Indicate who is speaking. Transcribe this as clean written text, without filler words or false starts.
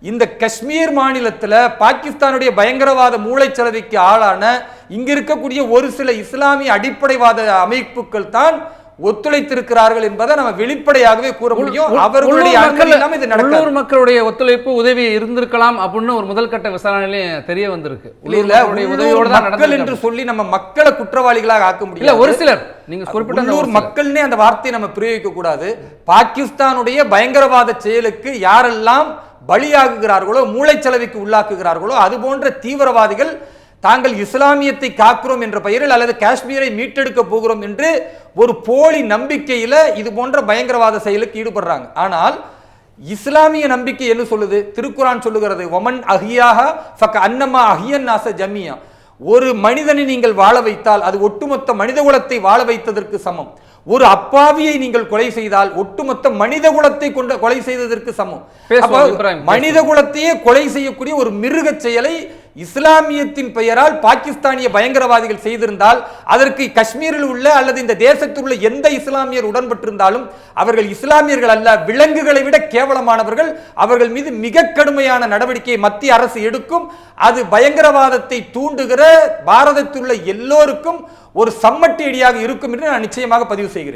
Speaker 1: இந்த காஷ்மீர் மாநிலத்தில் பாகிஸ்தானுடைய பயங்கரவாத மூளைச்சலவைக்கு ஆளான இங்க இருக்கக்கூடிய ஒரு சில இஸ்லாமிய அடிப்படைவாத அமைப்புகள் தான் ஒத்துழைத்திருக்கிறார்கள் என்பதை நம்ம வெளிப்படையாகவே கூற முடியும். அவர்களுடைய
Speaker 2: உள்ளூர் மக்களுடைய ஒத்துழைப்பு உதவி இருந்திருக்கலாம் அப்படின்னு ஒரு முதல் கட்ட விசாரணையிலே தெரிய வந்திருக்கு.
Speaker 1: மக்கள் என்று சொல்லி நம்ம மக்களை குற்றவாளிகளாக ஆக்க முடியல.
Speaker 2: ஒரு சிலர் நீங்க குறிப்பிட்ட
Speaker 1: உள்ளூர் மக்கள்னே அந்த வார்த்தையை நம்ம பிரயோகிக்க கூடாது. பாகிஸ்தானுடைய பயங்கரவாத செயலுக்கு யாரெல்லாம் பலியாகுகிறார்களோ, மூளைச்சலவைக்கு உள்ளாக்குகிறார்களோ, அது போன்ற தீவிரவாதிகள் தாங்கள் இஸ்லாமியத்தை காக்கிறோம் என்ற பெயரில் அல்லது காஷ்மீரை மீட்டெடுக்க போகிறோம் என்று ஒரு போலி நம்பிக்கையில இது போன்ற பயங்கரவாத செயலுக்கு ஈடுபடுறாங்க. ஆனால் இஸ்லாமிய நம்பிக்கை என்ன சொல்லுது? திருக்குரான் சொல்லுகிறது, ஒமன் அஹியாக ஃபக அன்னமா அஹியன் நாஸ ஜமியா. ஒரு மனிதனை நீங்கள் வாழ வைத்தால் அது ஒட்டுமொத்த மனித குலத்தை வாழ வைத்ததற்கு சமம். ஒரு அப்பாவியை நீங்கள் கொலை செய்தால் ஒட்டுமொத்த மனித குலத்தை கொண்ட கொலை செய்ததற்கு சமம். மனித குலத்தையே கொலை செய்யக்கூடிய ஒரு மிருக செயலை இஸ்லாமியத்தின் பெயரால் பாகிஸ்தானிய பயங்கரவாதிகள் செய்திருந்தால் அதற்கு காஷ்மீரில் உள்ள அல்லது இந்த தேசத்தில் உள்ள எந்த இஸ்லாமியர் உடன்பட்டிருந்தாலும் அவர்கள் இஸ்லாமியர்கள் அல்ல, விலங்குகளை விட கேவலமானவர்கள். அவர்கள் மீது மிக கடுமையான நடவடிக்கையை மத்திய அரசு எடுக்கும். அது பயங்கரவாதத்தை தூண்டுகிற பாரதத்தில் உள்ள எல்லோருக்கும் ஒரு சம்மட்டி அடியாக இருக்கும் என்று நான் நிச்சயமாக பதிவு செய்கிறேன்.